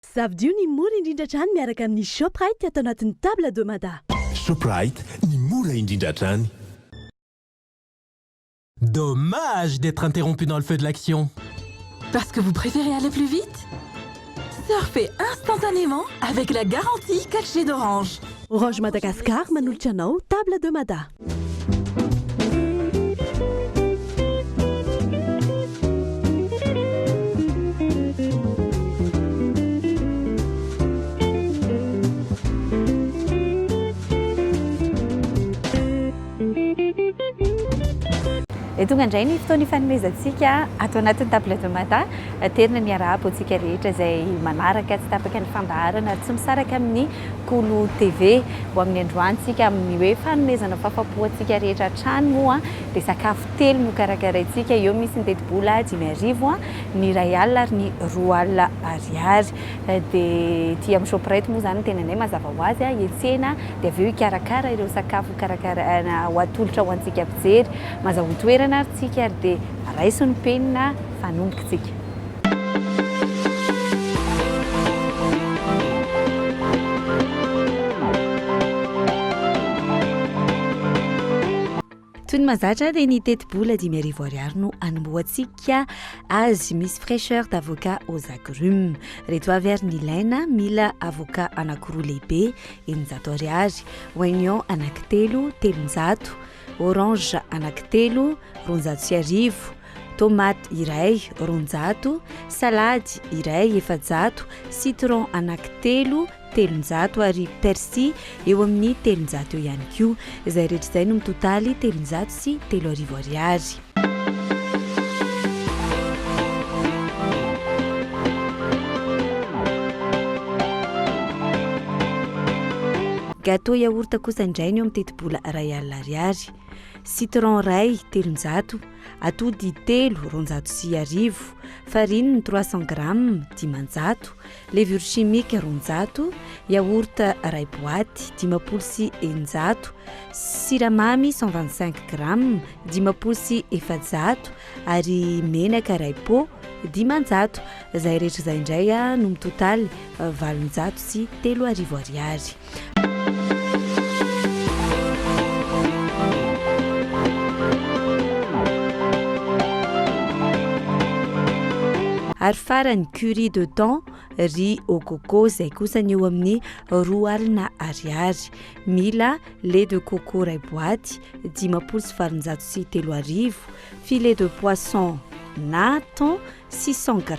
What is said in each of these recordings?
Zavdio ny mora indrindra trany miaraka amin'ny Shoprite atao anatin'ny table de Mada. Shoprite, ny mora indrindra trany. Dommage d'être interrompu dans le feu de l'action. Parce que vous préférez aller plus vite? Surfez instantanément avec la garantie 4G d'Orange. Orange Madagascar manolotra anao table de Mada. Tonga indray ny fotoana ifanomezantsika atao anatin'ny table de Mada, terina ny arabo antsika rehetra izay manaraka tsy tapaka ny fandaharana ary tsy misaraka amin'ny Kolo TV. Ho amin'ny androantsika amin'ny hoe fanomezana fahafapoantsika rehetra hatrany moa dia sakafo telo no karakaraintsika. Eo misy ny teti-bola 5,000, ny iray alina ary ny 2 alina ariary. Dia ity amin'ny Shoprite moa izany tena anay mazava ho azy hiantsena dia avy eo hikarakara ireo sakafo karakaraina ho atolotra ho antsika mpijery. Mazahoa toerana aritsika ary dia raiso ny penina fanomboka tsika. Toy ny mahazatra dia ny teti-bola 5,000 ariary no anomboantsika azy misy fraîcheur d'avocat aux agrumes. Reto avy ary ny ilaina: mila avocat anankiroa lehibe 900 ariary, oignon anankitelo 300, orange anankitelo 250, tomate iray 200, salady iray 400, citron anankitelo 300 ary persil eo amin'ny 300 eo ihany koa. Izay rehetra izay no mitotaly 300 sy 3,000 ariary. Gâteau yaourt kosa indray no amin'ny 8 ray alina ariary, citron ray 300, atody telo 250, farine 300 g 500, levure chimique 200, yaourt ray boaty 500 sy 100, siramamy 125 g 500 sy 400 ary menaka ray pot 500. Izay rehetra izay indray no mitotaly 700 sy 3,000 ariary. Ary farany curry de thon, riz au coco izay kosa ny eo amin'ny 2 alina ariary. Mila lait de coco ray boaty 500 sy 700 sy 3,000, filet de poisson na thon 600 g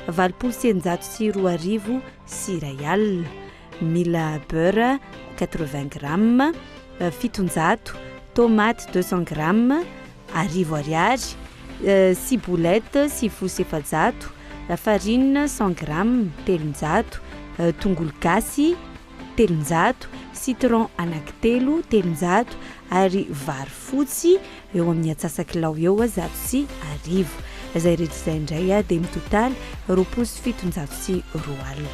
800 sy 100 sy 2,000 sy ray alina. Mila beurre 80 g 700, tomate 200 g 1,000 ariary, ciboulette 700, farine 100 g 300, tongolo gasy 300, citron anankitelo 300 ary vary fotsy eo amin'ny atsasakilao eo 100 sy 1,000. Izay rehetra izay indray dia mitotaly 700 sy 2 alina.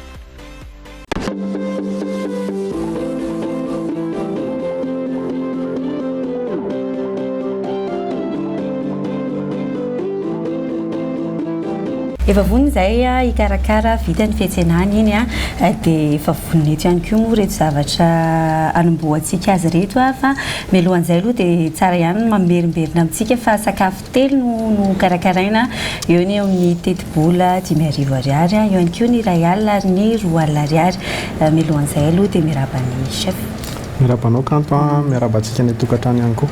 Efa vonona izay hikarakara vita ny fiantsenany iny dia efa voninety ihany koa moa reto zavatra anomboantsika azy reto fa mialohan'izay aloha dia tsara ihany mamerimberina amintsika fa sakafo telo no karakaraina. Eo ny amin'ny teti-bola 5,000 ariary, eo ihany koa ny iray alina ary ny 2 alina ariary. Mialohan'izay aloha dia miarabany chef. Miarabanao kanto miarabantsika ny tokantrano ihany koa.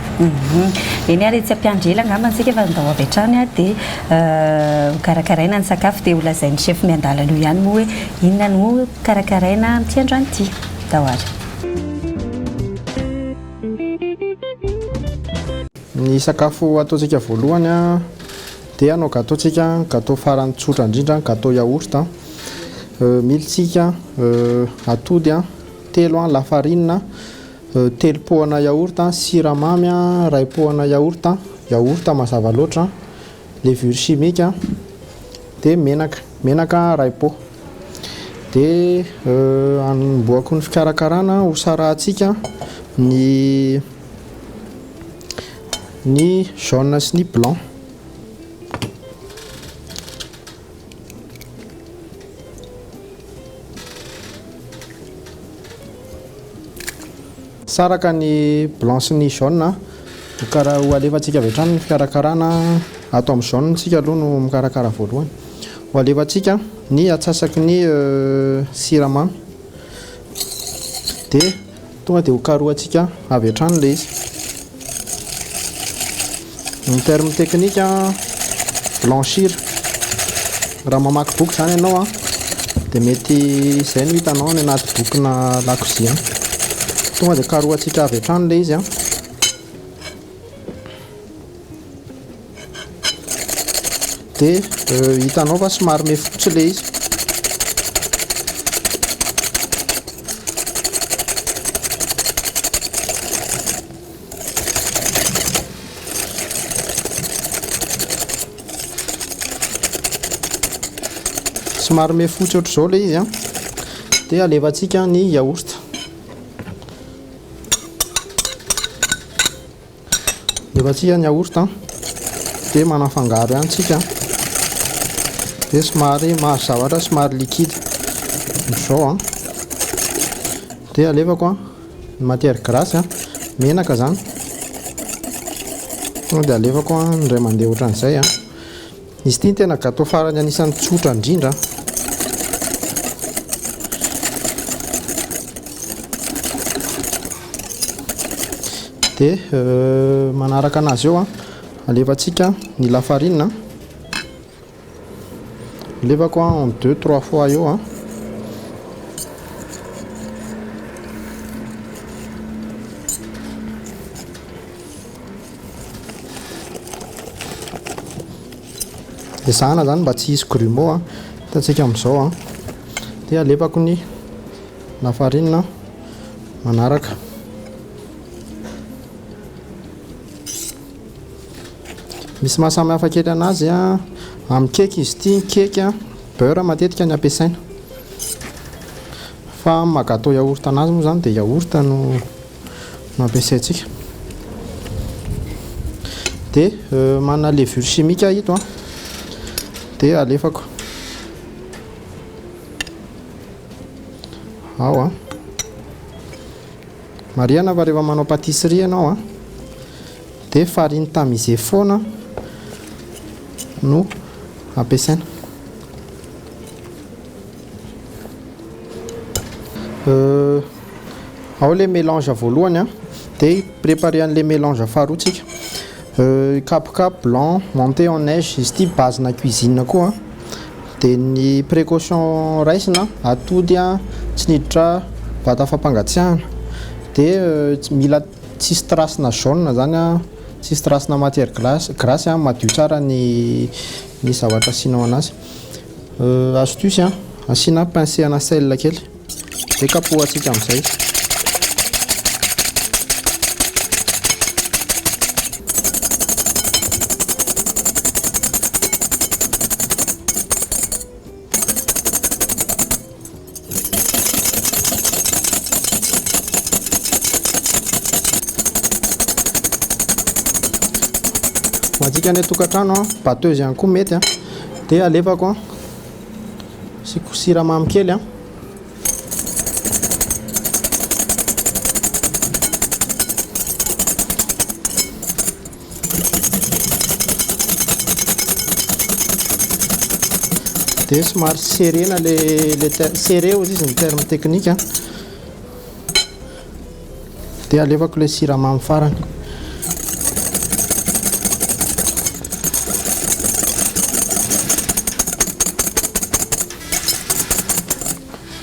Eny ary tsy ampiandrela angamba antsika fa ndao avy hatrany dia karakaraina ny sakafo dia ho lazain'ny chef miandala aloha ihany moa hoe inona no karakaraina amin'ity androany ity. Dahoary. Ny sakafo ataontsika voalohany dia anao gâteautsika, gâteau farany tsotra indrindra, gâteau yaourt. Militsika atody telo lafarine, telo pohana yaourt, siramamy ray pohana yaourt, yaourt mazava loatra, levure chimique dia menaka ray pot. Dia anomboako ny fikarakarana ho sarahantsika ny jaune sy ny blanc. saraka ny blanche ny jaune karaha ho alefantsika avy hatrany ny fikarakarana atao amin'ny jaune tsika aloha no mikarakara voalohany ho alefantsika ny atsasaky ny siramamy dia tonga dia ho karohantsika avy hatrany ilay izy. Ny terme technique blanchir raha mamaky boky zany ianao dia mety izay no hitanao any anaty bokina lakozia tonga dia karohantsika avy hatrany ilay izy dia hitanao fa somary mefotsy ilay izy. Somary mefotsy ohatr'izao ilay izy dia alefantsika ny yaourt. Alefantsika ny yaourt dia manafangaro ihany tsika dia somary mahazo zavatra somary liquide izao dia alefako ny matière grasse menaka zany dia alefako ny ray mandeha ohatran'izay izy ity ny tena gâteau farany anisan'ny tsotra indrindra. Dia manaraka anazy eo alefantsika ny lafarine alefako en 2-3 fois eo dia zahana zany mba tsy hisy grumeau hitantsika amin'izao dia alefako ny lafarine manaraka. Misy mahasamy hafa kely anazy amin'ny cake izy ity, cake beurre matetika ny ampiasaina fa maha-gâteau yaourt anazy moa zany dia yaourt no ampiasaintsika. Dia manana levure chimique ito dia alefako ao mariana fa rehefa manao pâtisserie ianao dia farine tamisé foana no ampiasaina. Ao ilay mélange voalohany dia préparer an'ilay mélange faharoatsika cap blanc monté en neige izy ity base na cuisine koa dia ny précaution raisina atody tsy niditra vata fampangatsiahana dia mila tsisy tracena jaune zany tsisy tracena matière grasse madio tsara ny zavatra asianao anazy. Astuce asiana pincé ana sel kely dia kapohantsika amin'izay. Matsika ny tokantrano bateuse ihany koa mety dia alefako siramamy kely dia somary serena serré izy ny terme technique dia alefako ilay siramamy farany.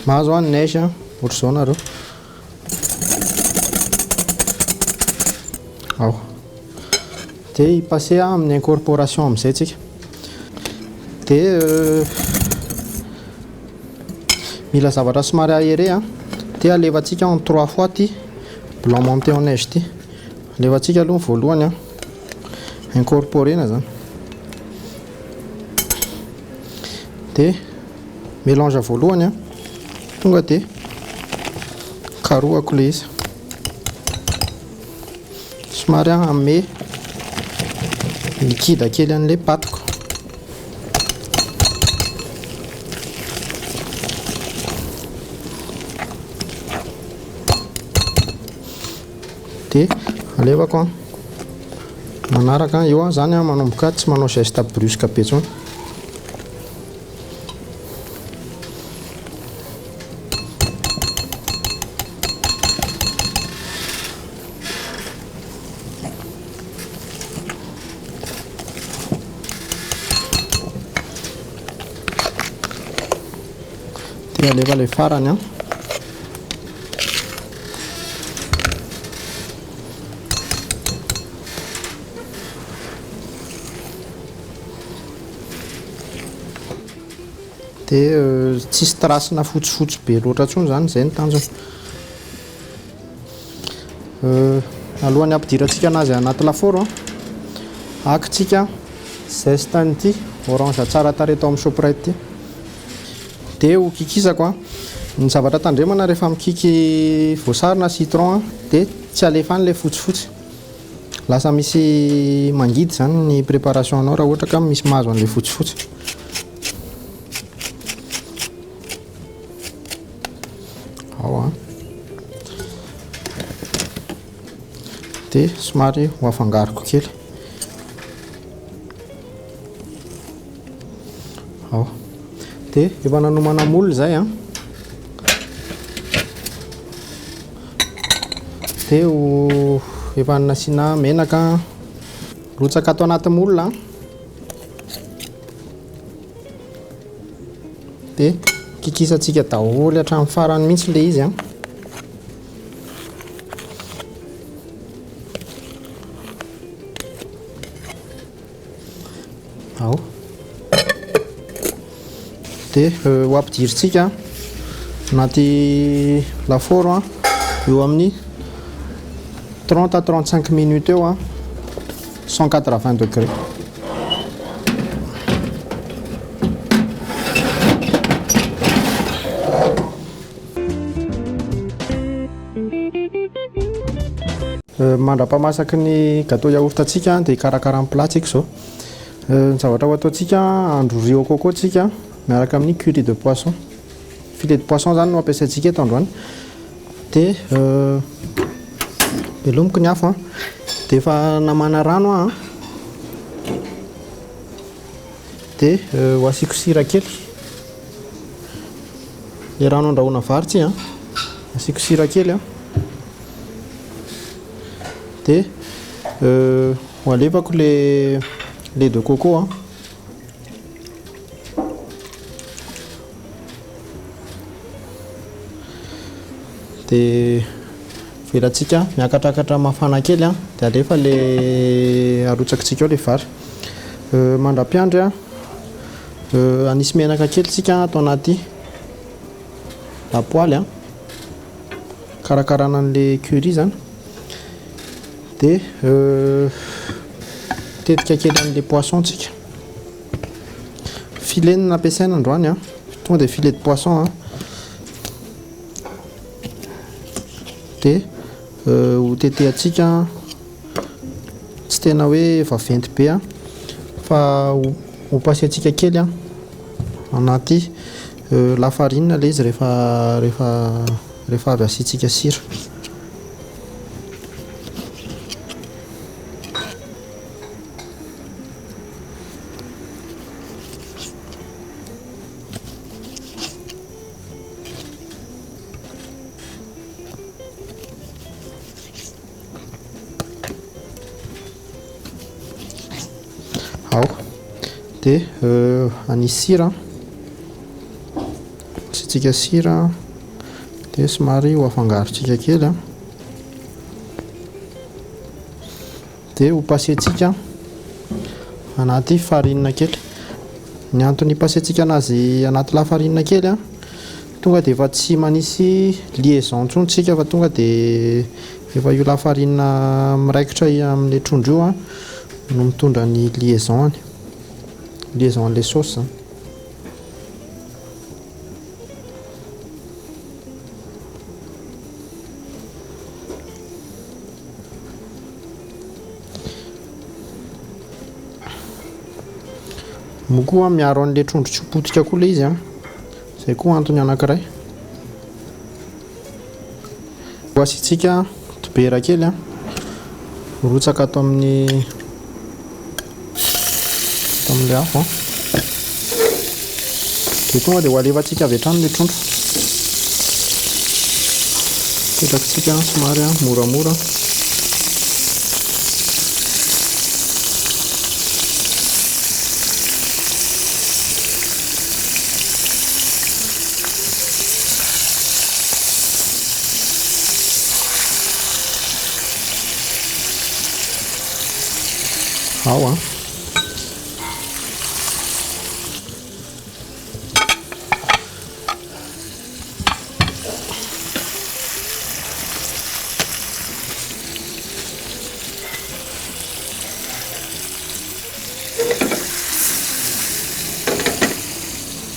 Mahazo any neige ohatr'izao nareo ao dia hipase amin'ny incorporation amin'izay tsika dia mila zavatra somary aéré dia alefantsika en 3 fois ty blanc monté en neige ty alefantsika aloha voalohany incorporena zany dia mélange voalohany tonga dia karohako ilay izy somary ame liquide kely an'ilay patiko dia alevako a manaraka eo a zany a manomboka tsy manao geste brusque be intsony. Dia aleva ilay farany a. Dia tsisy trasina fotsifotsy be loatra intsony zany, izay ny tanjony. Alohan'ny ampidirantsika anazy anaty lafaoro a, akintsika zeste an'ity orange tsara tarehy tao amin'ny Shoprite ity. Dia ho kikisako a, ny zavatra tandremana rehefa mikiky voasary na citron dia tsy alefa any ilay fotsifotsy, lasa misy mangidy zany ny préparation anao raha ohatra ka misy mahazo an'ilay fotsifotsy. Ao a, dia somary ho afangaroko kely. Ao, dia efa nanomana molina izay a, dia efa nasiana menaka, rotsaka ato anaty molina, dia kikisantsika daholo hatramin'ny farany mihitsy ilay izy a. Ao, dia ho ampidirintsika anaty lafaoro a eo amin'ny 30 à 35 minutes eo a 180 degrés. Mandrapaha-masaky ny gâteau yaourt antsika dia karakara amin'ny plat tsika izao. Ny zavatra ho ataontsika, ahandro riz au coco tsika miaraka amin'ny curry de poisson. Filet de poisson zany no ampiasaintsika eto androany. Dia velomiko ny afo a, dia efa namana rano a, dia ho asiako sira kely. Ilay rano andrahoana vary ity a, asiako sira kely a, dia ho alevako ilay lait de coco a, dia velantsika miakatrakatra mafana kely a, dia alefa ilay arotsakitsika ao ilay vary. Mandra-piandry a, anisy menaka kely tsika atao anaty lapoaly a, karakarana an'ilay curry zany, dia tetika kely an'ilay poisson tsika. Filet no nampiasaina androany a, tonga dia filet de poisson a. Dia ho tetehantsika tsy tena hoe vaventy be a, fa ho pasiantsika kely a anaty lafarinina ilay izy rehefa avy asiantsika sira. Ao, dia anisy sira, asiantsika sira, dia somary ho afangarontsika kely a, dia ho pasiantsika anaty farinina kely. Ny antony pasiantsika anazy anaty lafarinina kely a, tonga dia efa tsy manisy liaison intsony tsika, fa tonga dia efa io lafarinina miraikitra amin'ilay trondro io a no mitondra ny liaison an'ilay saosy zany. Moa koa miaro an'ilay trondro tsy potika koa ilay izy a, izay koa antony anankiray. Ho asiantsika dibera kely a, rotsaka ato amin'ilay afo dia tonga dia ho alevantsika avy hatrany ny trondro. Petrakitsika somary moramora. Ao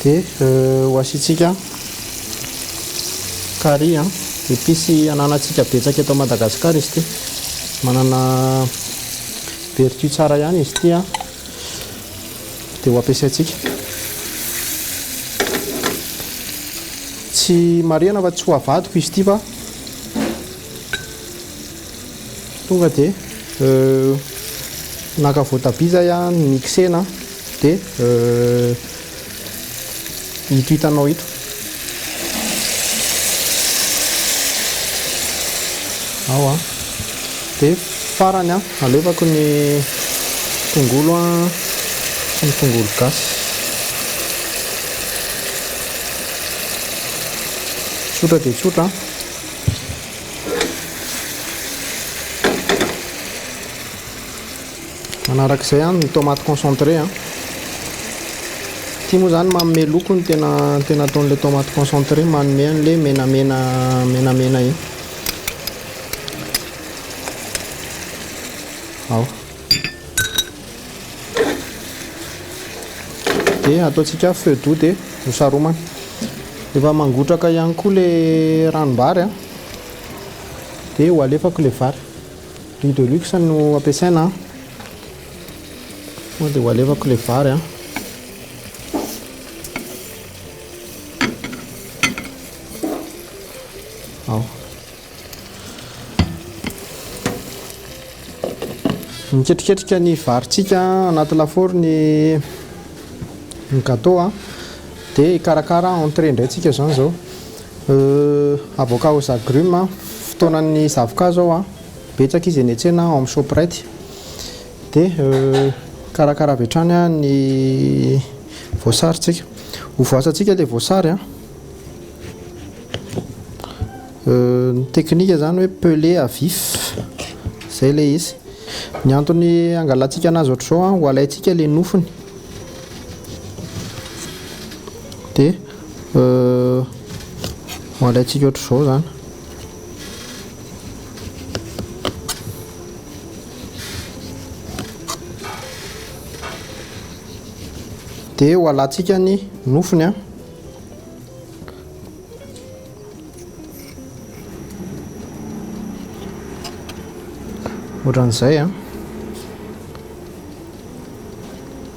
dia ho asiantsika carry épice ananantsika betsaka eto Madagasikara izy ity, manana vertu tsara ihany izy ity dia ho ampiasaintsika. Tsy marihana fa tsy ho avadiko izy ity fa tonga dia naka voatabia zay mixena dia ito hitanao ito. Ao dia farany alevako ny tongolo sy ny tongolo gasy. Tsotra dia tsotra. Manarak'izay ny tomate concentré ity moa zany manome loko ny tena ataon'ilay tomate concentré, manome an'ilay menamena iny. Ao dia ataontsika feu doux dia hosaromana. Rehefa mangotraka ihany koa ilay ranom-bary dia ho alefako ilay vary. Huile de luxe no ampiasaina dia ho alefako ilay vary ao. Miketriketrika ny varintsika anaty lafaoro ny gâteau dia karakara entrée indraintsika zany zao. Avocat aux agrumes fotoanan'ny zavoka zao betsaka izy eny an-tsena amin'ny Shoprite. Dia karakara avy hatrany ny voasaritsika. Ho voasantsika ilay voasary ny teknika zany hoe pelé à vif, zay ilay izy. Ny antony angalantsika anazy ohatr'izao ho alaintsika ilay nofony dia ho alaintsika ohatr'izao zany. Dia ho alantsika ny nofony ohatran'izay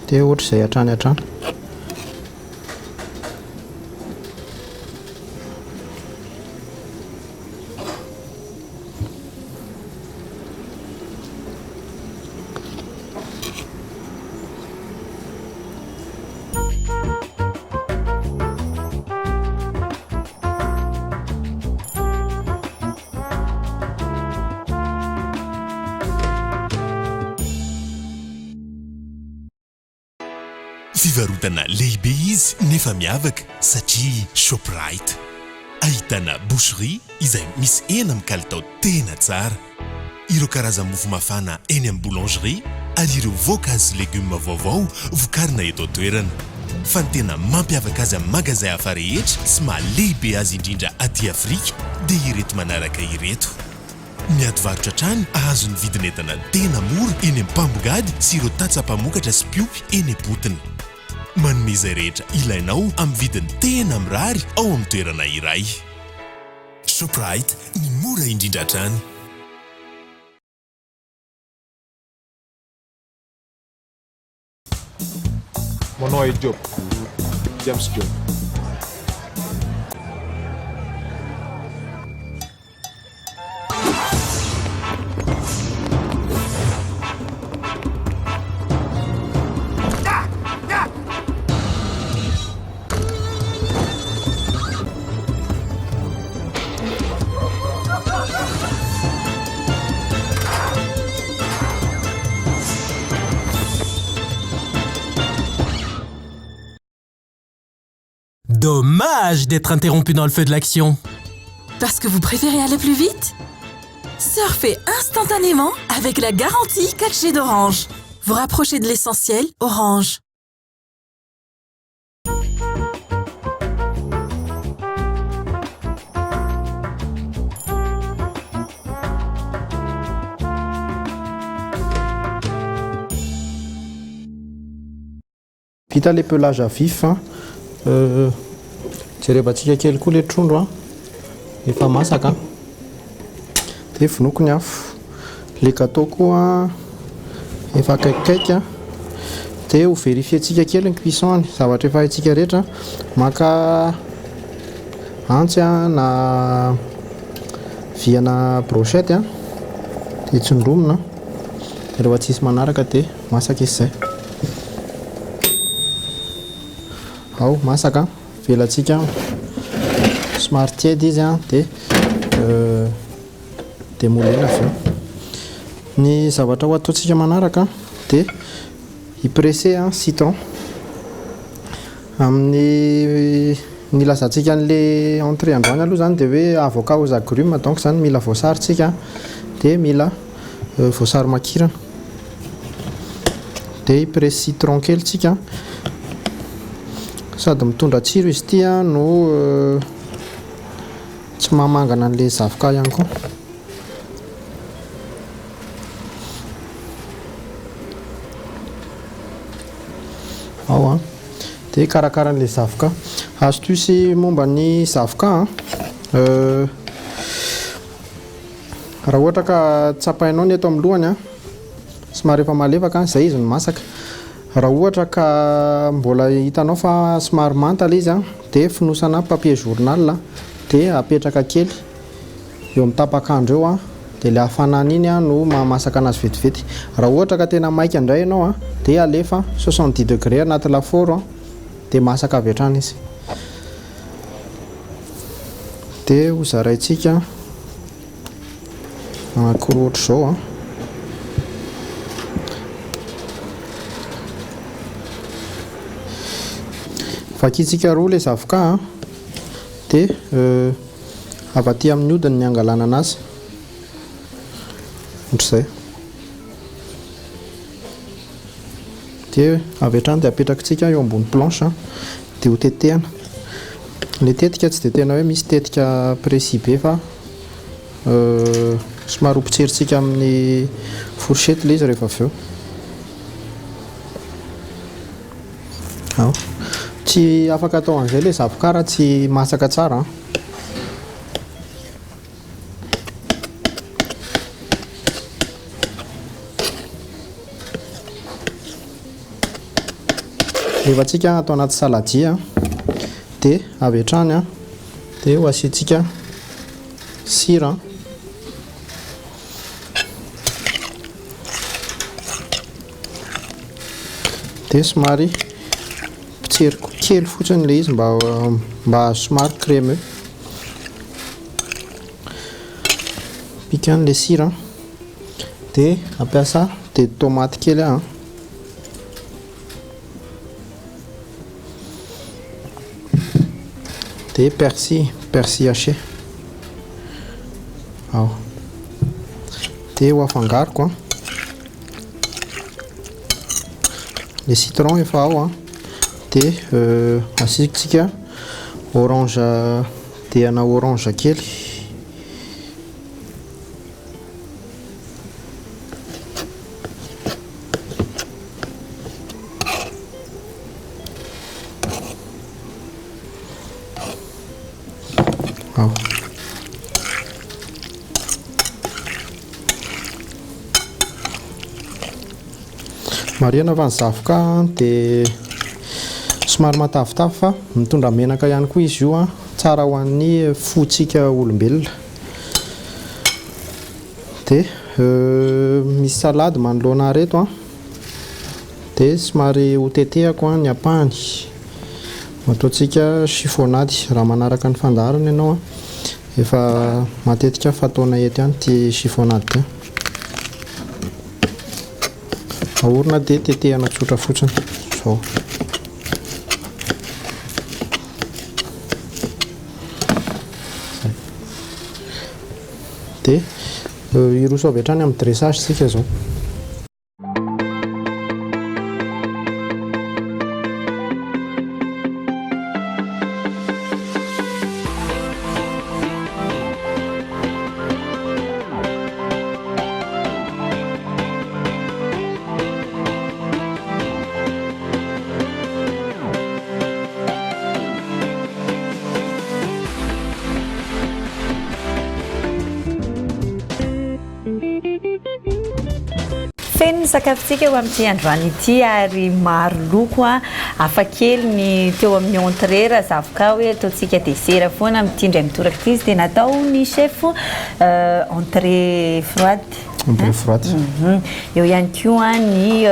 dia ohatr'izay hatrany. Fivarotana lehibe izy nefa miavaka satria Shoprite. Ahitana boucherie izay misy hena amin'ny kalitao tena tsara. Ireo karazana mofo mafana eny amin'ny boulangerie ary ireo voankazo légumes vaovao vokarina eto an-toerana. Fa ny tena mampiavaka azy amin'ny magasin hafa rehetra sy mahalehibe azy indrindra aty Afrika dia ireto manaraka ireto. Miady varotra trany azo ny vidin'entana tena mora eny amin'ny Pambogady sy ireo tatsa-pamokatra sy piopy eny Potony. Manome izay rehetra ilainao amin'ny vidiny tena mirary ao amin'ny toerana iray. Shoprite, ny mora indrindra hatrany. Mon nom est Diop, James Diop. dommage d'être interrompu dans le feu de l'action. Parce que vous préférez aller plus vite? Surfez instantanément avec la garantie 4G d'Orange. Vous rapprochez de l'essentiel, Orange. Vita le pelage à vif. Jerevantsika kely koa le trondro efa masaka dia vonokony afo. Le gâteau koa efa akaikikaiky dia ho verifientsika kely ny cuisson-ny zavatra efa haintsika rehetra. Maka antsy na viana brochette dia tsindromina rehefa tsisy manaraka dia masaka izy zay. Ao masaka velantsika somary tiedy izy dia molena avy eo. Ny zavatra ho ataontsika manaraka dia ipresse citron amin'ny ny lazantsika an'le entrée androany aloha zany dia hoe avocat aux agrumes, donc zany mila voasarytsika dia mila voasary makirana dia ipresse citron kely tsika sady mitondra tsiro izy ity no tsy mahamangana an'le zavoka ihany koa. Ao dia karakara an'le zavoka. Astuce momba ny zavoka raha ohatra ka tsapainao ny eto amin'ny lohany somary efa malefaka izay izy no masaka. Raha ohatra ka mbola hitanao fa somary manta ilay izy dia fonosana papier journal dia apetraka kely eo amin'ny tapakandro eo dia ilay hafanana iny no mahamasaka anazy vetivety. Raha ohatra ka tena maika indray ianao dia alefa 70 degré anaty lafaoro dia masaka avy hatrany izy. Dia hozaraintsika anankiroa ohatr'izao vakitsika roa ilay zavoka dia avy aty amin'ny hodiny ny angalana anazy ohatr'izay. Dia avy hatrany dia apetrakitsika eo ambony planche dia ho tetehana. Ilay tetika tsy dia tena hoe misy tetika précis be fa somary hopotserintsika amin'ny fourchette ilay izy rehefa avy eo. Ao tsy afaka atao an'izay ilay zavoka raha tsy masaka tsara. Rehefa tsika atao anaty saladia dia avy hatrany dia ho asiantsika sira dia somary potseriko kely fotsiny ilay izy mba somary crémeux. Pika an'ilay sira dia ampiasa dia tomaty kely dia persil haché. Ao dia ho afangaroko le citron efa ao dia asiantsika orange dia ana orange kely ao. Mariana avy ny zavoka dia somary matavitavy fa mitondra menaka ihany koa izy io tsara ho an'ny fotsika olombelona. Dia misy salady manoloana reto dia somary hotetehako ny ampahany. Ataontsika chiffonnade raha manaraka ny fandaharana ianao efa matetika fataona eto ihany ty chiffonnade ty. Aorina dia tetehana tsotra fotsiny izao. dia iroso avy hatrany amin'ny dressage sika zao. Feno sakafontsika eo amin'ity androany ity ary maro loko hafakely ny teo amin'ny entrée raha zavoka hoe ataontsika dessert foana mitindry mitoraka ity izy dia natao ny chef entrée froide. Entrée froide. Eo ihany koa ny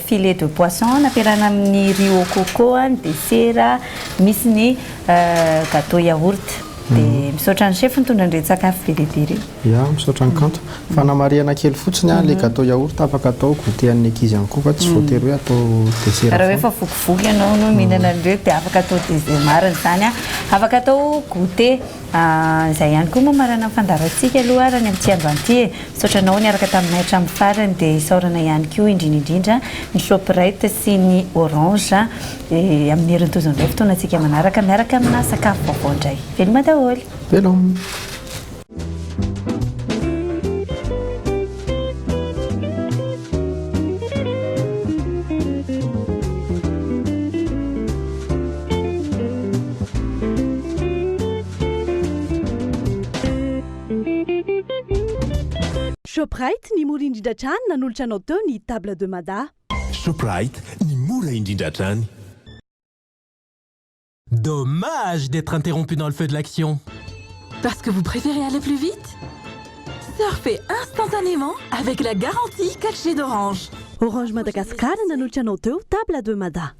filet de poisson nampiarahana amin'ny riz au coco, ny dessert, misy ny gâteau yaourt. Dia misaotra ny chef mitondra an'ireto sakafo be lehibe ireo. Ya, misaotra ny kanto. Fanamariana kely fotsiny ilay gâteau yaourt afaka atao goûter an'ny ankizy ihany koa fa tsy voatery hoe atao dessert. Raha hoe efa vokivoky ianao no mihinana an'ireo dia afaka atao dessert marina izany afaka atao goûter. Izay ihany koa moa marana fandarantsika aloha raha ny amin'ity androany ity. Misaotra anao niaraka taminay hatramin'ny farany dia isaorana ihany koa indrindra ny Shoprite sy ny Orange amin'ny herintoizan'izay fotoanantsika manaraka miaraka amina sakafo vaovao indray. Veloma daholo. Veloma. Shoprite ny mora indrindra trany nanolotra anao teo ny table de Mada. Shoprite ny mora indrindra trany. Dommage d'être interrompu dans le feu de l'action. Parce que vous préférez aller plus vite? Surfez instantanément avec la garantie 4G d'Orange. Orange Madagascar nanolotra anao teo table de Mada.